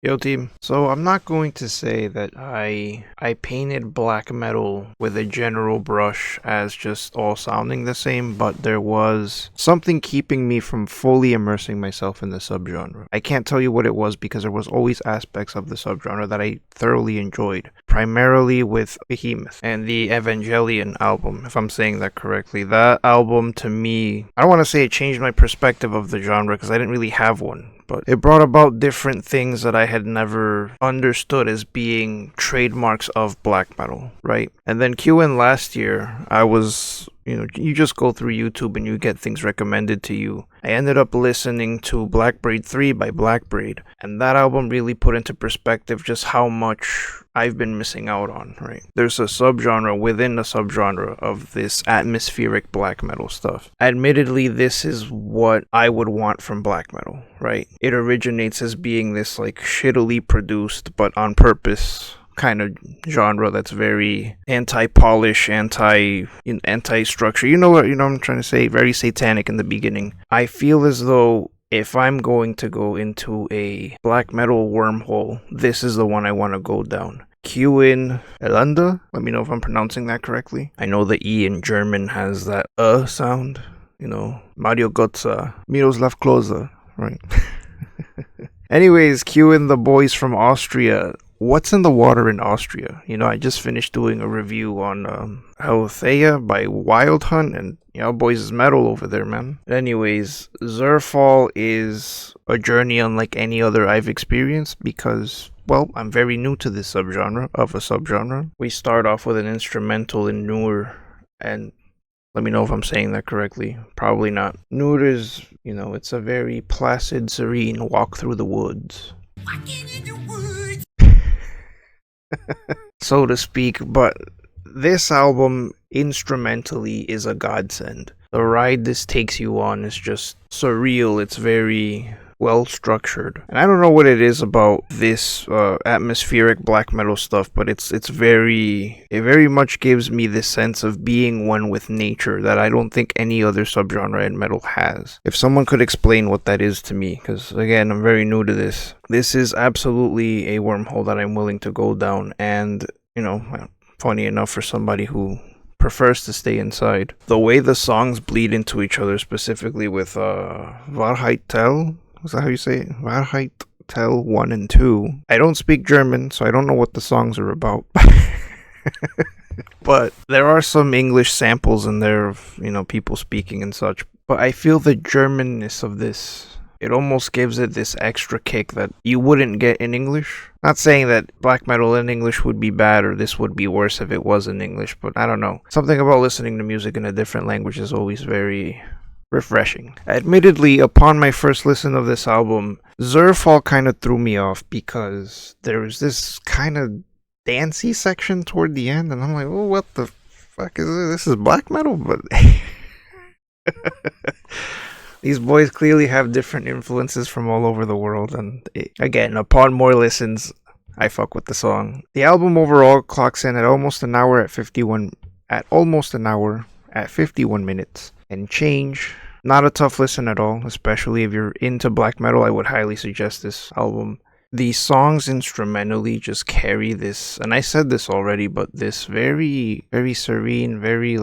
Yo team, so I'm not going to say that I painted black metal with a general brush as just all sounding the same, but there was something keeping me from fully immersing myself in the subgenre. I can't tell you what it was because there was always aspects of the subgenre that I thoroughly enjoyed, primarily with Behemoth and the Evangelion album, if I'm saying that correctly. That album to me, I don't want to say it changed my perspective of the genre because I didn't really have one, but it brought about different things that I had never understood as being trademarks of black metal, right? And then QN last year, I was, you just go through YouTube and you get things recommended to you. I ended up listening to Black Braid 3 by Black Braid, and that album really put into perspective just how much I've been missing out on, right? There's a subgenre within the subgenre of this atmospheric black metal stuff. Admittedly, this is what I would want from black metal, right? It originates as being this like shittily produced but on purpose kind of genre that's very anti-polish, anti-structure. You know what I'm trying to say? Very satanic in the beginning. I feel as though if I'm going to go into a black metal wormhole, this is the one I want to go down. Q in Ellende. Let me know if I'm pronouncing that correctly. I know the E in German has that sound. Mario Götze, Miroslav Klose, right? Anyways, Q in the boys from Austria. What's in the water in Austria? I just finished doing a review on Althea by Wild Hunt, and boys is metal over there, man. Anyways, Zerfall is a journey unlike any other I've experienced because, well, I'm very new to this subgenre of a subgenre. We start off with an instrumental in Nur, and let me know if I'm saying that correctly. Probably not. Nur is, it's a very placid, serene walk through the woods. Walking in the woods. So to speak, but this album instrumentally is a godsend. The ride this takes you on is just surreal. It's very well structured, and I don't know what it is about this atmospheric black metal stuff, but it very much gives me this sense of being one with nature that I don't think any other subgenre in metal has. If someone could explain what that is to me, because again, I'm very new to this. This is absolutely a wormhole that I'm willing to go down, and funny enough, for somebody who prefers to stay inside, the way the songs bleed into each other, specifically with Wahrheit Tell. Is that how you say it? Wahrheit Tell 1 and 2. I don't speak German, so I don't know what the songs are about. But there are some English samples in there of, people speaking and such. But I feel the Germanness of this, it almost gives it this extra kick that you wouldn't get in English. Not saying that black metal in English would be bad or this would be worse if it was in English, but I don't know. Something about listening to music in a different language is always very refreshing. Admittedly, upon my first listen of this album, Zerfall kind of threw me off because there was this kind of dancey section toward the end, and I'm like, oh, what the fuck is this? This is black metal? But these boys clearly have different influences from all over the world, and again, upon more listens, I fuck with the song. The album overall clocks in at almost an hour at 51 minutes and change. Not a tough listen at all, especially if you're into black metal. I would highly suggest this album. The songs instrumentally just carry this, and I said this already, but this very, very serene, very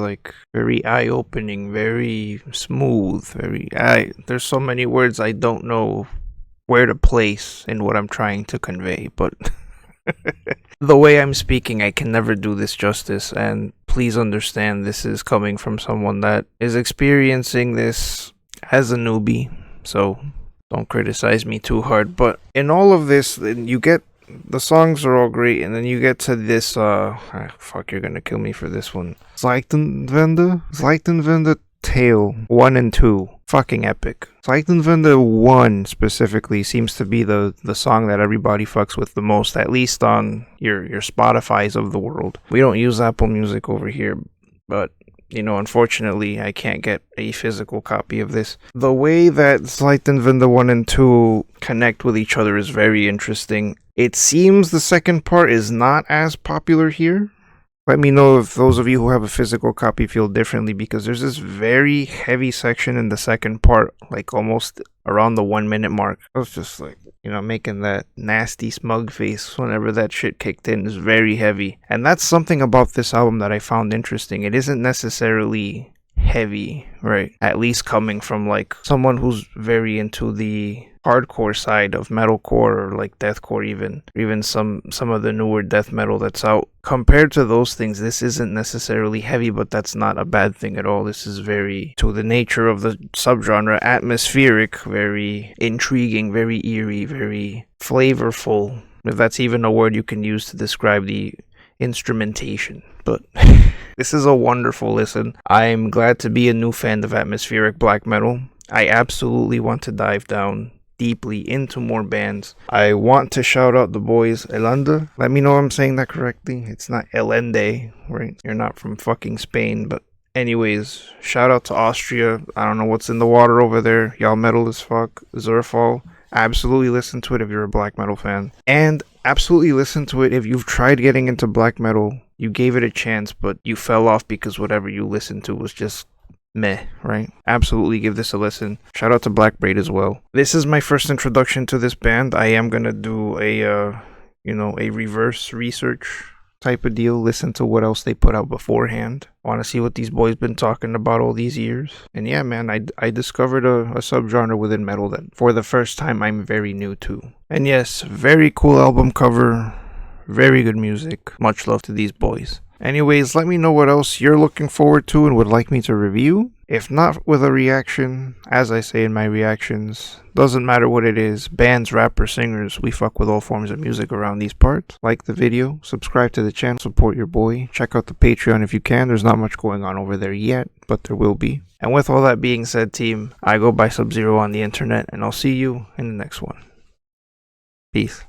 eye-opening, very smooth, there's so many words I don't know where to place in what I'm trying to convey, but the way I'm speaking, I can never do this justice, and please understand this is coming from someone that is experiencing this as a newbie, so don't criticize me too hard. But in all of this, you get, the songs are all great, and then you get to this, fuck, you're gonna kill me for this one. Zeitenwende Tale 1 and 2. Fucking epic. Zeitenwende 1 specifically seems to be the song that everybody fucks with the most, at least on your Spotify's of the world. We don't use Apple Music over here, but unfortunately, I can't get a physical copy of this. The way that Zeitenwende 1 and 2 connect with each other is very interesting. It seems the second part is not as popular here, Let me know if those of you who have a physical copy feel differently, because there's this very heavy section in the second part, like almost around the 1 minute mark. I was just like, making that nasty smug face whenever that shit kicked in. Is very heavy. And that's something about this album that I found interesting. It isn't necessarily heavy, right? At least coming from like someone who's very into the hardcore side of metalcore, or like deathcore, even some of the newer death metal that's out. Compared to those things, this isn't necessarily heavy, but that's not a bad thing at all. This is very, to the nature of the subgenre, atmospheric, very intriguing, very eerie, very flavorful, if that's even a word you can use to describe the instrumentation. But this is a wonderful listen. I'm glad to be a new fan of atmospheric black metal. I absolutely want to dive down deeply into more bands. I want to shout out the boys Ellende. Let me know I'm saying that correctly. It's not Ellende, right? You're not from fucking Spain, but anyways, shout out to Austria. I don't know what's in the water over there. Y'all metal as fuck. Zerfall. Absolutely listen to it if you're a black metal fan. And absolutely listen to it if you've tried getting into black metal. You gave it a chance, but you fell off because whatever you listened to was just meh, right? Absolutely give this a listen. Shout out to Black Braid as well. This is my first introduction to this band. I am gonna do a reverse research type of deal. Listen to what else they put out beforehand. Want to see what these boys been talking about all these years. And yeah, man, I discovered a subgenre within metal that for the first time I'm very new to. And yes, very cool album cover. Very good music. Much love to these boys. Anyways, let me know what else you're looking forward to and would like me to review. If not with a reaction, as I say in my reactions, doesn't matter what it is, bands, rappers, singers, we fuck with all forms of music around these parts. Like the video, subscribe to the channel, support your boy, check out the Patreon if you can. There's not much going on over there yet, but there will be. And with all that being said, team, I go by Sub-Zero on the internet, and I'll see you in the next one. Peace.